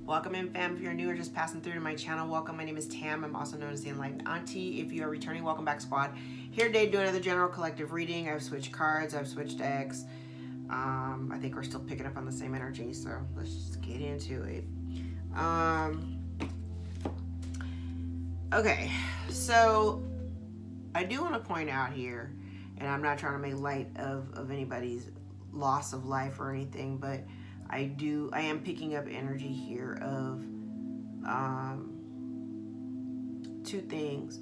Welcome in, fam. If you're new or just passing through to my channel, welcome. My name is Tam. I'm also known as the Enlightened Auntie. If you are returning, welcome back, squad. Here today to do another general collective reading. I've switched cards. I've switched decks. I think we're still picking up on the same energy, so let's just get into it. Okay, so I do want to point out here, and I'm not trying to make light of anybody's loss of life or anything, but I am picking up energy here of two things.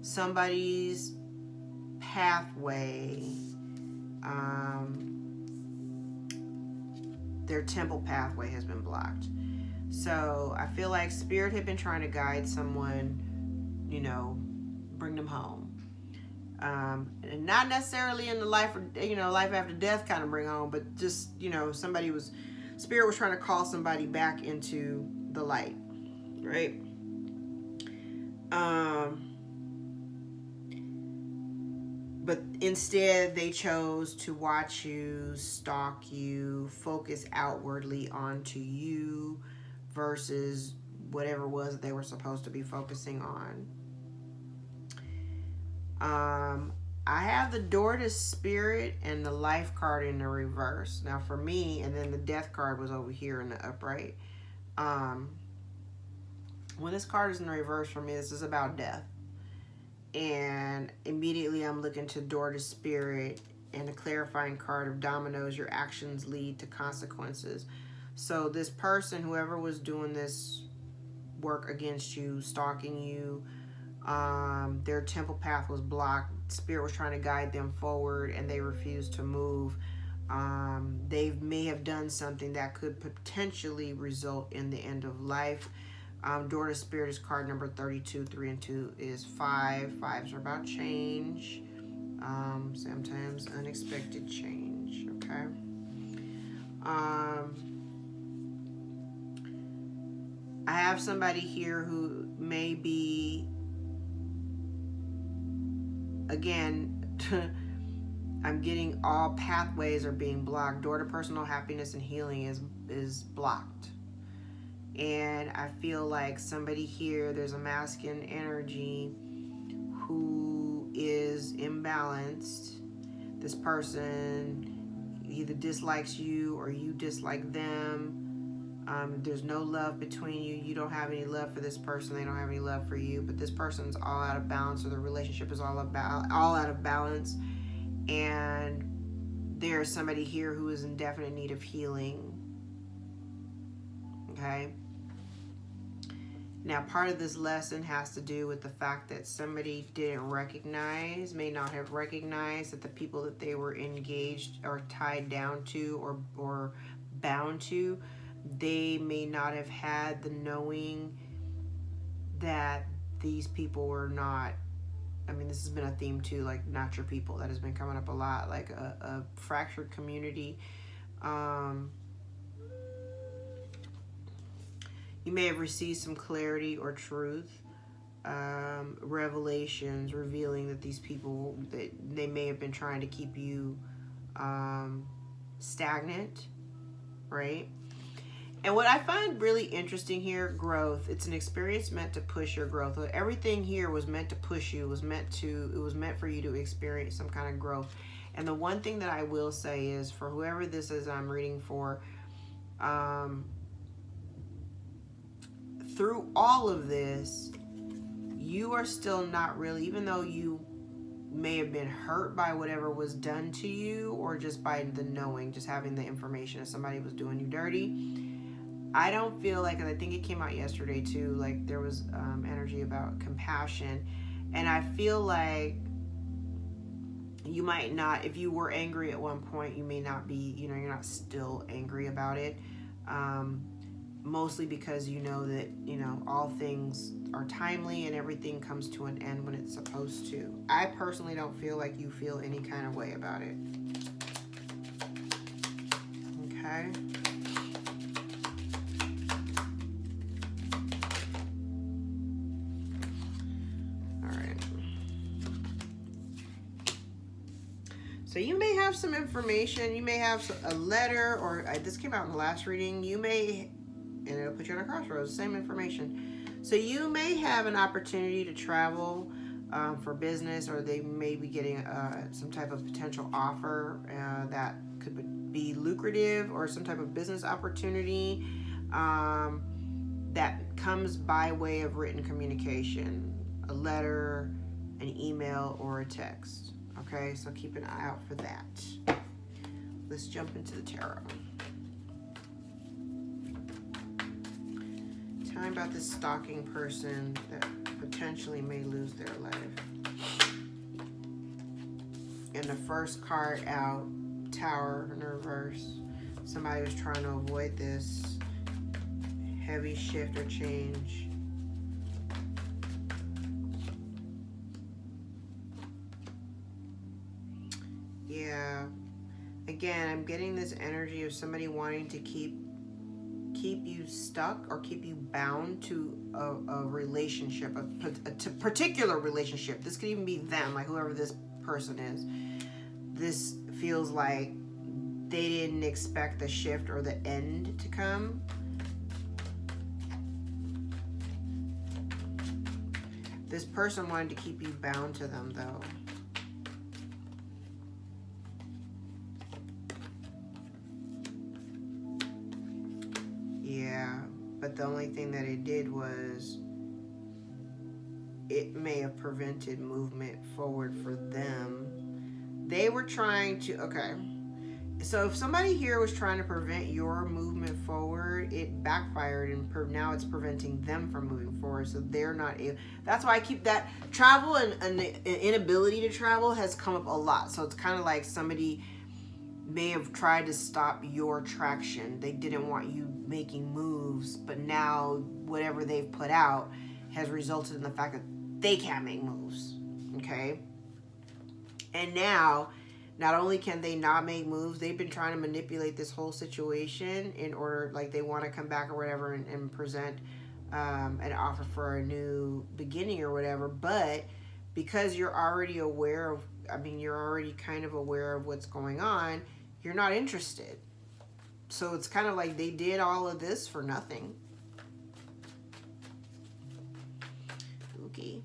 Somebody's pathway, their temple pathway has been blocked. So I feel like Spirit had been trying to guide someone, bring them home. And not necessarily in the life after death kind of bring home, but just, Spirit was trying to call somebody back into the light, right? But instead they chose to watch you, stalk you, focus outwardly onto you versus whatever it was that they were supposed to be focusing on. I have the Door to Spirit and the Life card in the reverse. Now for me, and then the Death card was over here in the upright. When this card is in the reverse for me, this is about death. And immediately I'm looking to Door to Spirit and the clarifying card of dominoes. Your actions lead to consequences. So this person, whoever was doing this work against you, stalking you, their temple path was blocked. Spirit was trying to guide them forward and they refused to move. They may have done something that could potentially result in the end of life. Door to Spirit is card number 32. 3 and 2 is 5. 5s are about change. Sometimes unexpected change. Okay. I have somebody here who may be, again, I'm getting all pathways are being blocked. Door to personal happiness and healing is blocked. And I feel like somebody here, there's a masculine energy who is imbalanced. This person either dislikes you or you dislike them. There's no love between you. You don't have any love for this person. They don't have any love for you. But this person's all out of balance, or the relationship is all out of balance. And there's somebody here who is in definite need of healing. Okay. Now, part of this lesson has to do with the fact that somebody may not have recognized that the people that they were engaged or tied down to or bound to, they may not have had the knowing that these people were not, this has been a theme too, like not your people. That has been coming up a lot, like a fractured community. You may have received some clarity or truth, revelations revealing that these people, that they may have been trying to keep you stagnant, right? And what I find really interesting here, growth. It's an experience meant to push your growth. Everything here was meant to push you. It was meant for you to experience some kind of growth. And the one thing that I will say is, for whoever this is I'm reading for, through all of this, you are still not really, even though you may have been hurt by whatever was done to you, or just by the knowing, just having the information that somebody was doing you dirty. I don't feel like, and I think it came out yesterday too, like there was energy about compassion. And I feel like you might not, if you were angry at one point, you may not be, you're not still angry about it. Mostly because you know that, all things are timely and everything comes to an end when it's supposed to. I personally don't feel like you feel any kind of way about it. Okay. All right. So you may have some information. You may have a letter, or this came out in the last reading. You may and it'll put you on a crossroads. Same information. So you may have an opportunity to travel for business, or they may be getting some type of potential offer that could be lucrative, or some type of business opportunity that comes by way of written communication, a letter, an email, or a text. Okay, so keep an eye out for that. Let's jump into the tarot. Tell me about this stalking person that potentially may lose their life. And the first card out, Tower in reverse. Somebody was trying to avoid this heavy shift or change. Yeah. Again, I'm getting this energy of somebody wanting to keep you stuck or keep you bound to a relationship, a particular relationship. This could even be them, like whoever this person is. This feels like they didn't expect the shift or the end to come. This person wanted to keep you bound to them, though. Yeah, but the only thing that it did was it may have prevented movement forward for them. They were trying to, okay. So if somebody here was trying to prevent your movement forward, it backfired, and now it's preventing them from moving forward. So they're not able. That's why I keep that travel and the inability to travel has come up a lot. So it's kind of like somebody may have tried to stop your traction. They didn't want you making moves, but now whatever they've put out has resulted in the fact that they can't make moves. Okay? And now, not only can they not make moves, they've been trying to manipulate this whole situation in order, like they want to come back or whatever and present an offer for a new beginning or whatever. But because you're already aware of, you're already kind of aware of what's going on, you're not interested. So it's kind of like they did all of this for nothing. Okay.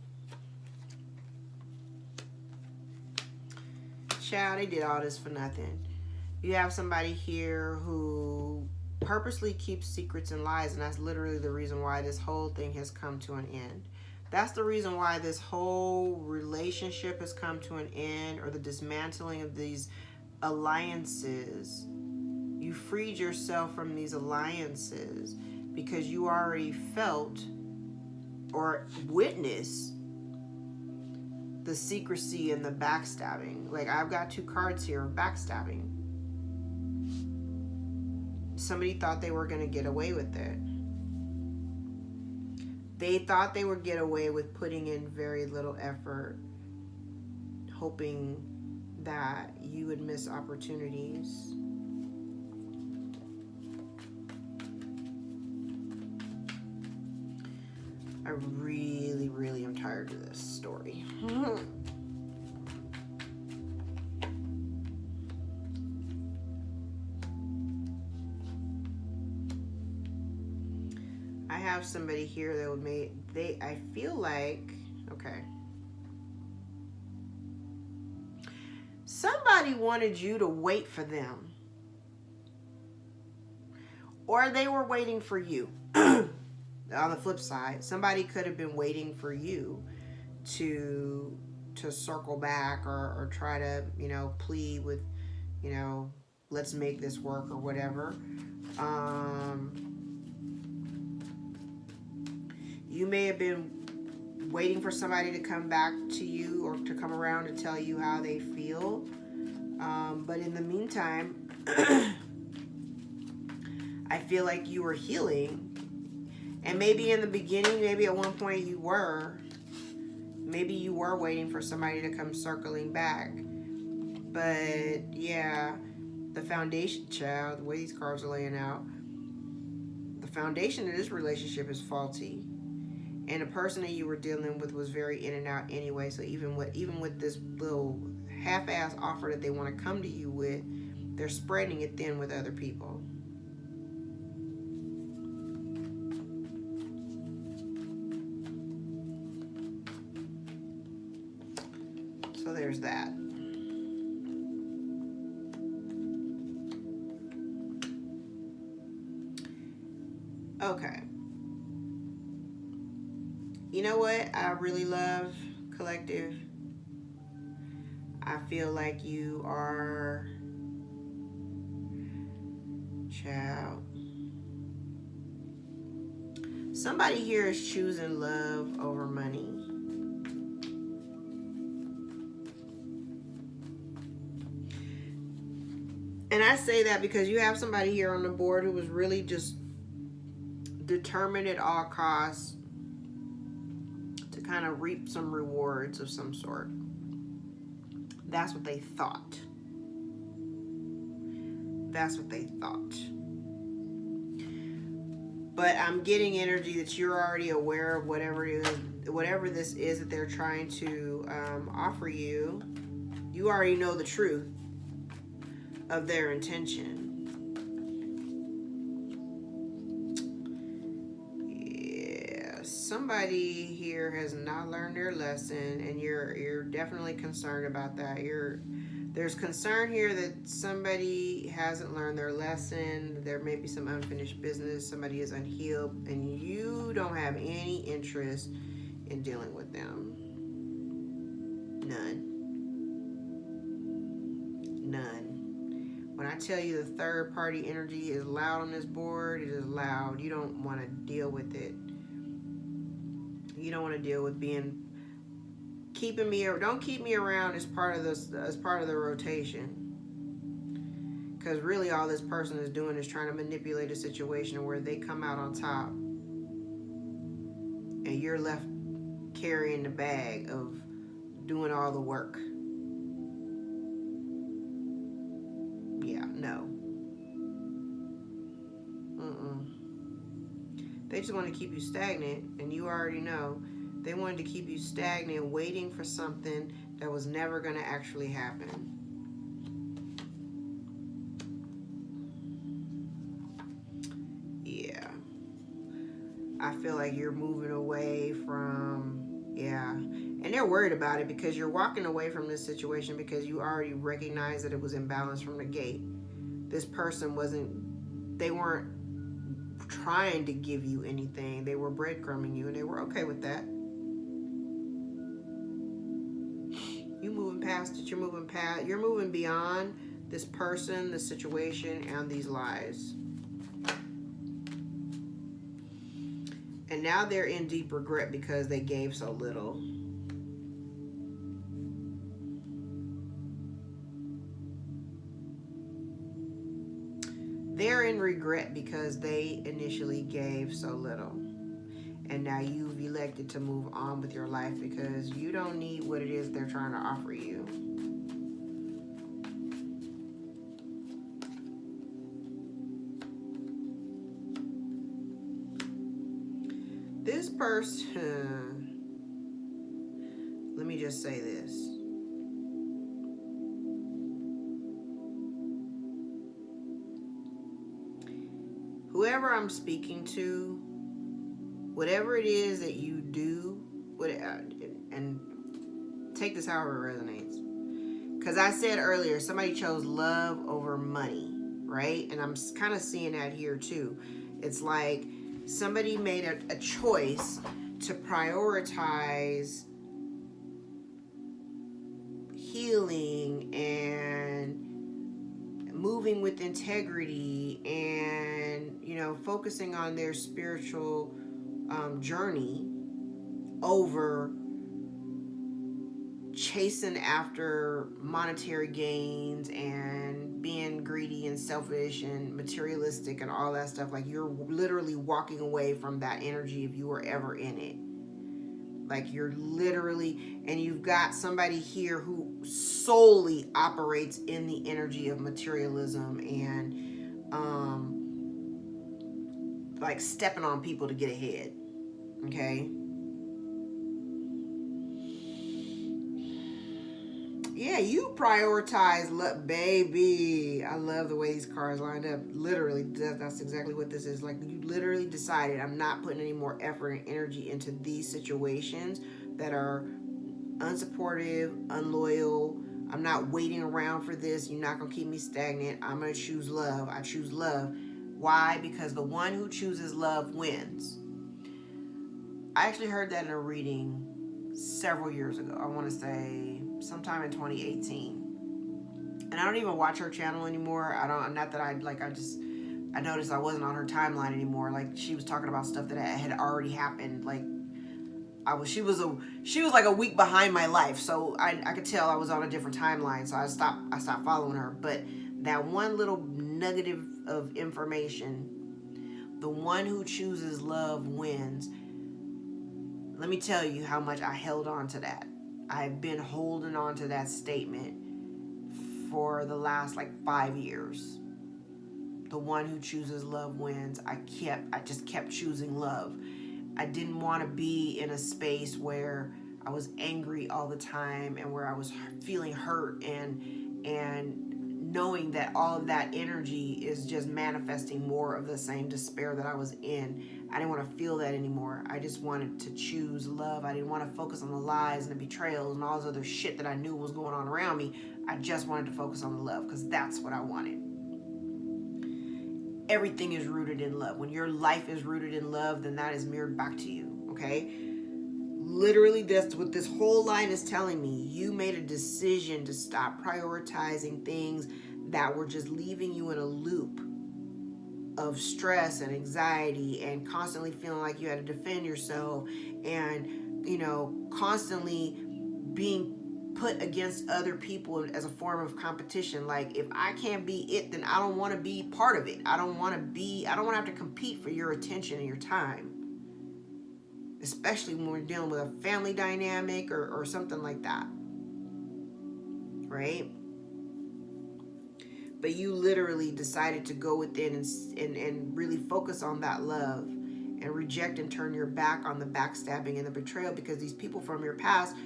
Child, they did all this for nothing. You have somebody here who purposely keeps secrets and lies, and that's literally the reason why this whole thing has come to an end. That's the reason why this whole relationship has come to an end, or the dismantling of these alliances. You freed yourself from these alliances because you already felt or witnessed the secrecy and the backstabbing. Like, I've got two cards here of backstabbing. Somebody thought they were going to get away with it. They thought they would get away with putting in very little effort, hoping that you would miss opportunities. I really, really am tired of this story. I have somebody here that would I feel like, okay. Somebody wanted you to wait for them. Or they were waiting for you. On the flip side, somebody could have been waiting for you to circle back or try to, plead with, let's make this work or whatever. You may have been waiting for somebody to come back to you or to come around to tell you how they feel. But in the meantime, I feel like you were healing. And maybe in the beginning, maybe at one point you were. Maybe you were waiting for somebody to come circling back. But yeah, the foundation, child, the way these cards are laying out, the foundation of this relationship is faulty. And the person that you were dealing with was very in and out anyway. So even with this little half-ass offer that they want to come to you with, they're spreading it thin with other people. there's that. Okay. You know what I really love, collective? I feel like you are, child. Somebody here is choosing love over money. And I say that because you have somebody here on the board who was really just determined at all costs to kind of reap some rewards of some sort. That's what they thought. That's what they thought. But I'm getting energy that you're already aware of whatever this is that they're trying to offer you. You already know the truth of their intention. Yeah, somebody here has not learned their lesson, and you're definitely concerned about that. There's concern here that somebody hasn't learned their lesson. There may be some unfinished business. Somebody is unhealed, and you don't have any interest in dealing with them. None. When I tell you the third party energy is loud on this board, it is loud. You don't want to deal with it. You don't want to deal with keeping me, or don't keep me around as part of the rotation. Because really all this person is doing is trying to manipulate a situation where they come out on top and you're left carrying the bag of doing all the work. Yeah, no. They just want to keep you stagnant, and you already know. They wanted to keep you stagnant, waiting for something that was never going to actually happen. Yeah. I feel like you're moving away from, yeah. And they're worried about it because you're walking away from this situation because you already recognize that it was imbalanced from the gate. This person they weren't trying to give you anything. They were breadcrumbing you, and they were okay with that. You moving past it. You're moving beyond this person, this situation, and these lies. And now they're in deep regret because they gave so little. They're in regret because they initially gave so little. And now you've elected to move on with your life because you don't need what it is they're trying to offer you. This person, let me just say this. Whoever I'm speaking to, whatever it is that you do, and take this however it resonates. Because I said earlier, somebody chose love over money, right? And I'm kind of seeing that here too. It's like somebody made a choice to prioritize healing and moving with integrity and, focusing on their spiritual journey over chasing after monetary gains and being greedy and selfish and materialistic and all that stuff. Like, you're literally walking away from that energy if you were ever in it. Like, you're literally, and you've got somebody here who solely operates in the energy of materialism and like stepping on people to get ahead. Okay. Yeah, you prioritize, look, baby. I love the way these cards lined up. Literally, that's exactly what this is. Like, you literally decided, I'm not putting any more effort and energy into these situations that are unsupportive, unloyal. I'm not waiting around for this. You're not going to keep me stagnant. I'm going to choose love. I choose love. Why? Because the one who chooses love wins. I actually heard that in a reading several years ago. I want to say sometime in 2018. And I don't even watch her channel anymore. Not that I noticed I wasn't on her timeline anymore. Like, she was talking about stuff that had already happened. Like, she was like a week behind my life, so I could tell I was on a different timeline. So I stopped following her. But that one little nugget of information, the one who chooses love wins. Let me tell you how much I held on to that. I've been holding on to that statement for the last 5 years. The one who chooses love wins. I just kept choosing love. I didn't want to be in a space where I was angry all the time and where I was feeling hurt and knowing that all of that energy is just manifesting more of the same despair that I was in. I didn't want to feel that anymore. I just wanted to choose love. I didn't want to focus on the lies and the betrayals and all this other shit that I knew was going on around me. I just wanted to focus on the love because that's what I wanted. Everything is rooted in love. When your life is rooted in love, then that is mirrored back to you, okay? Literally, that's what this whole line is telling me. You made a decision to stop prioritizing things that were just leaving you in a loop of stress and anxiety and constantly feeling like you had to defend yourself and, constantly being put against other people as a form of competition. Like, if I can't be it, then I don't want to be part of it. I don't want to have to compete for your attention and your time, especially when we're dealing with a family dynamic or something like that, right? But you literally decided to go within and really focus on that love and reject and turn your back on the backstabbing and the betrayal, because these people from your past,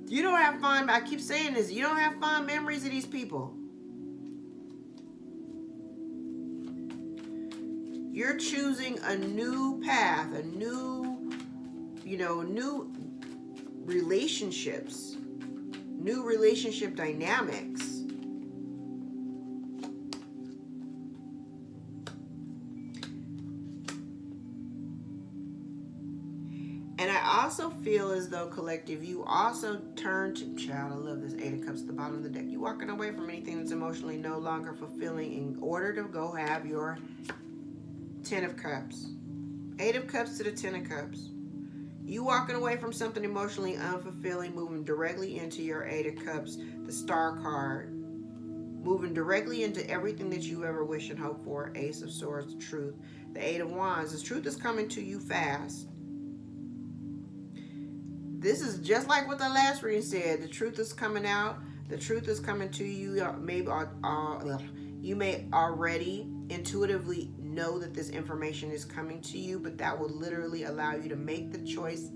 you don't have fond, I keep saying this, you don't have fond memories of these people. You're choosing a new path, a new relationships, new relationship dynamics. And I also feel as though, collective, you also turn to, child, I love this 8 of Cups at the bottom of the deck. You walking away from anything that's emotionally no longer fulfilling in order to go have your 10 of Cups. 8 of Cups to the 10 of Cups. You walking away from something emotionally unfulfilling, moving directly into your 8 of Cups, the Star card. Moving directly into everything that you ever wish and hope for. Ace of Swords, the Truth. The 8 of Wands. The truth is coming to you fast. This is just like what the last reading said. The truth is coming out. The truth is coming to you. Maybe you may already intuitively know that this information is coming to you, but that will literally allow you to make the choice.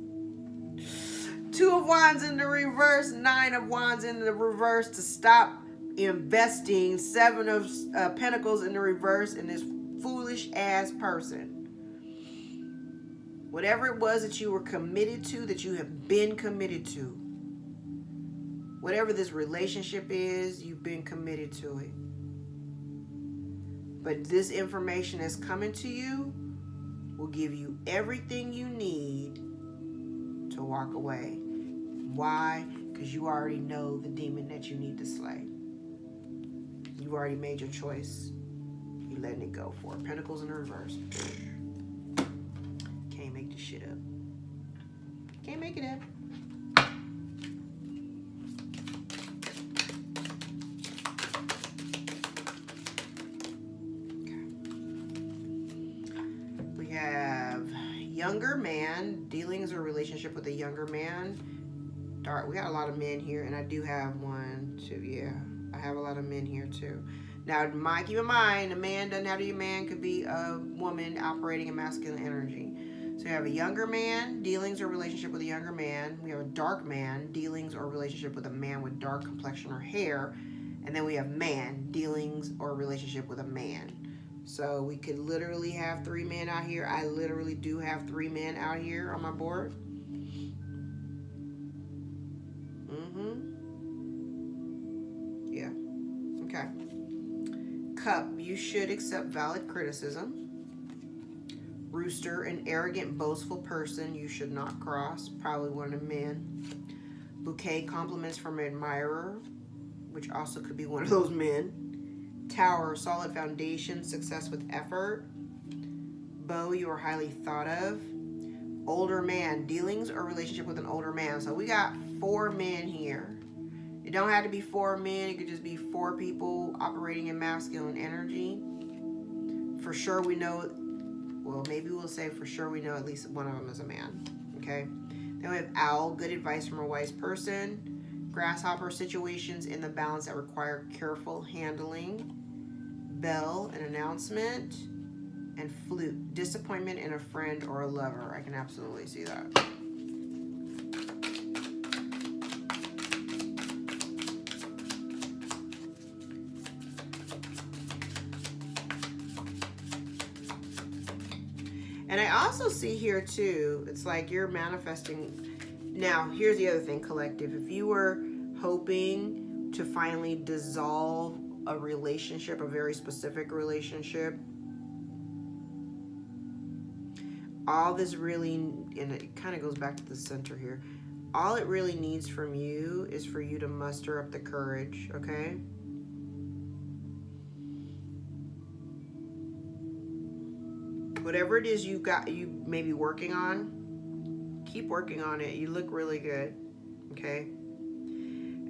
2 of Wands in the reverse, 9 of Wands in the reverse, to stop investing. 7 of Pentacles in the reverse in this foolish ass person. Whatever it was that you were committed to, that you have been committed to. Whatever this relationship is, you've been committed to it. But this information that's coming to you will give you everything you need to walk away. Why? Because you already know the demon that you need to slay. You've already made your choice. You're letting it go for it. Pentacles in the reverse. Can't make this shit up. Can't make it up. Younger man, dealings or relationship with a younger man. Dark. We got a lot of men here, and I do have 1, 2. Yeah, I have a lot of men here too. Now, keep in mind, a man doesn't have to be a man. Could be a woman operating in masculine energy. So you have a younger man, dealings or relationship with a younger man. We have a dark man, dealings or relationship with a man with dark complexion or hair. And then we have man, dealings or relationship with a man. So we could literally have 3 men out here. I literally do have 3 men out here on my board. Yeah. Okay. Cup, you should accept valid criticism. Rooster, an arrogant, boastful person you should not cross. Probably one of men. Bouquet, compliments from an admirer, which also could be one of those men. Tower, solid foundation, success with effort. Bow, you are highly thought of. Older man, dealings or relationship with an older man. So we got 4 men here. It don't have to be 4 men. It could just be 4 people operating in masculine energy. For sure we know, well, maybe we'll say for sure we know at least one of them is a man. Okay. Then we have owl, good advice from a wise person. Grasshopper, situations in the balance that require careful handling. Bell, an announcement. And flute, disappointment in a friend or a lover. I can absolutely see that. And I also see here too, it's like you're manifesting. Now, here's the other thing, collective. If you were hoping to finally dissolve a relationship, a very specific relationship, all this really, and it kind of goes back to the center here, all it really needs from you is for you to muster up the courage, okay? Whatever it is you may be working on, keep working on it. You look really good, okay?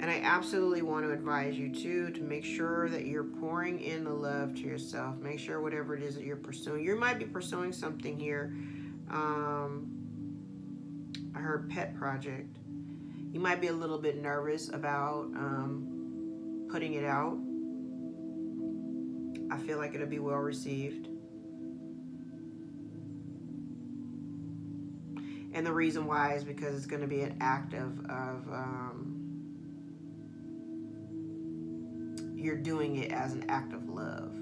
And I absolutely want to advise you too to make sure that you're pouring in the love to yourself. Make sure whatever it is that you're pursuing, you might be pursuing something here. I heard pet project. You might be a little bit nervous about putting it out. I feel like it'll be well received. And the reason why is because it's going to be an act of you're doing it as an act of love.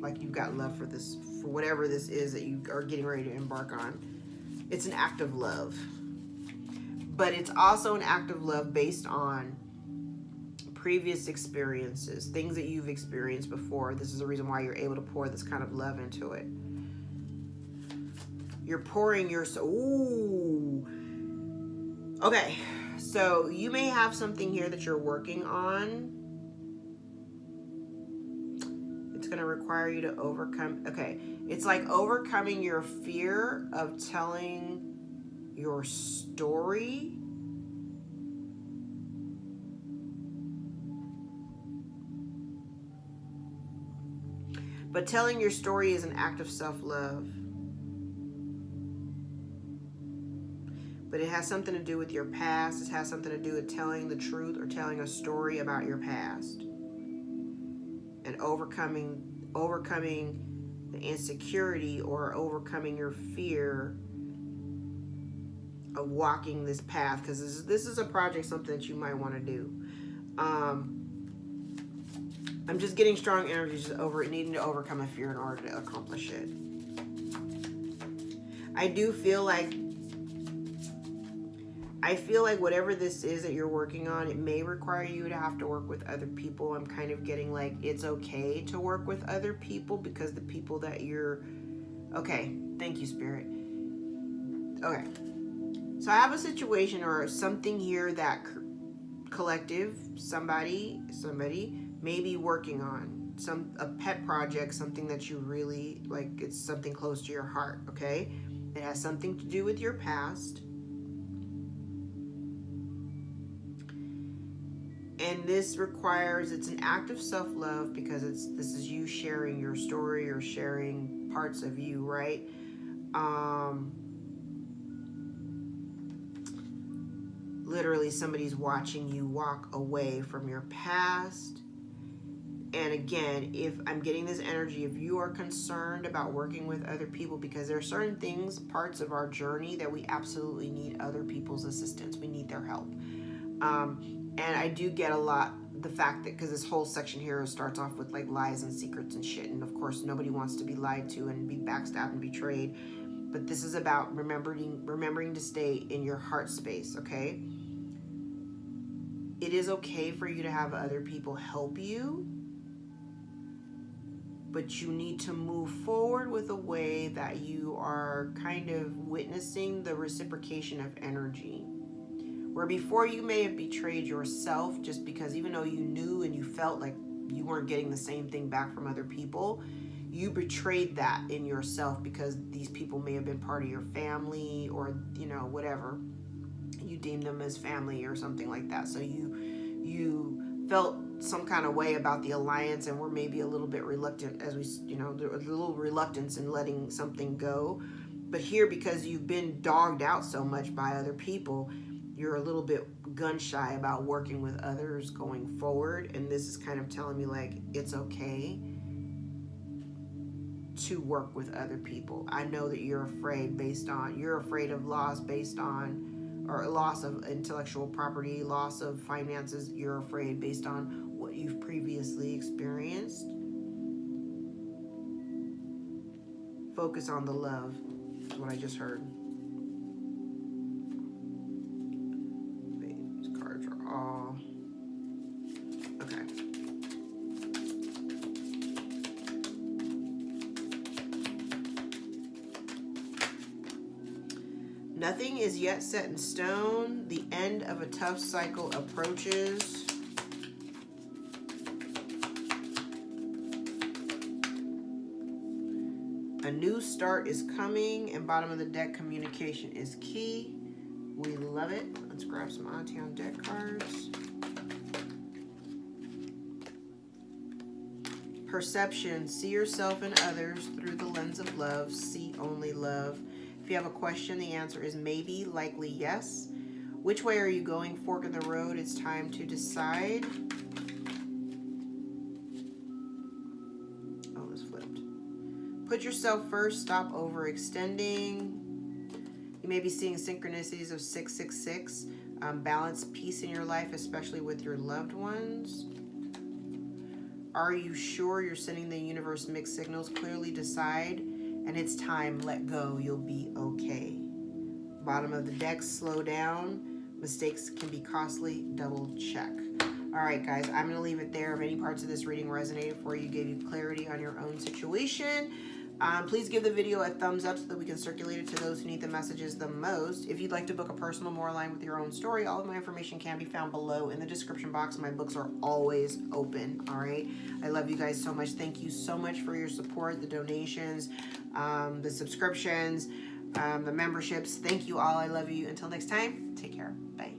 Like you've got love for this, for whatever this is that you are getting ready to embark on. It's an act of love. But it's also an act of love based on previous experiences, things that you've experienced before. This is the reason why you're able to pour this kind of love into it. You're pouring your soul. Ooh. Okay, so you may have something here that you're working on. It's going to require you to overcome. Okay, it's like overcoming your fear of telling your story. But telling your story is an act of self-love. But it has something to do with your past. It has something to do with telling the truth or telling a story about your past. And overcoming the insecurity or overcoming your fear of walking this path. Because this is a project, something that you might want to do. I'm just getting strong energies over needing to overcome a fear in order to accomplish it. I feel like whatever this is that you're working on, it may require you to have to work with other people. I'm kind of getting like it's okay to work with other people because the people that you're... Okay, thank you, Spirit. Okay, so I have a situation or something here that collective, somebody may be working on. A pet project, something that you really like, it's something close to your heart, okay? It has something to do with your past. And this requires, it's an act of self-love because this is you sharing your story or sharing parts of you, right? Literally somebody's watching you walk away from your past. And again, if I'm getting this energy, if you are concerned about working with other people, because there are certain things, parts of our journey that we absolutely need other people's assistance. We need their help. And I do get a lot the fact that, because this whole section here starts off with like lies and secrets and shit. And of course, nobody wants to be lied to and be backstabbed and betrayed. But this is about remembering to stay in your heart space, okay? It is okay for you to have other people help you, but you need to move forward with a way that you are kind of witnessing the reciprocation of energy. Where before you may have betrayed yourself just because even though you knew and you felt like you weren't getting the same thing back from other people, you betrayed that in yourself because these people may have been part of your family or, you know, whatever. You deemed them as family or something like that. So you felt some kind of way about the alliance and were maybe a little bit reluctant, as we, you know, there was a little reluctance in letting something go. But here, because you've been dogged out so much by other people, you're a little bit gun shy about working with others going forward. And this is kind of telling me like it's okay to work with other people. I know that you're afraid of loss based on, or loss of intellectual property, loss of finances. You're afraid based on what you've previously experienced. Focus on the love, is what I just heard. These cards are all okay. Nothing is yet set in stone. The end of a tough cycle approaches. A new start is coming, and bottom of the deck, communication is key. We love it. Let's grab some Auntie on deck cards. Perception. See yourself and others through the lens of love. See only love. If you have a question, the answer is maybe, likely, yes. Which way are you going? Fork in the road. It's time to decide. Oh, this flipped. Put yourself first. Stop overextending. You may be seeing synchronicities of 666. Balance peace in your life, especially with your loved ones. Are you sure? You're sending the universe mixed signals. Clearly decide. And it's time. Let go. You'll be okay. Bottom of the deck. Slow down. Mistakes can be costly. Double check. All right, guys. I'm going to leave it there. If any parts of this reading resonated for you, gave you clarity on your own situation, please give the video a thumbs up so that we can circulate it to those who need the messages the most. If you'd like to book a personal more aligned with your own story, all of my information can be found below in the description box. My books are always open. All right. I love you guys so much. Thank you so much for your support, the donations, the subscriptions, the memberships. Thank you all. I love you. Until next time, take care. Bye.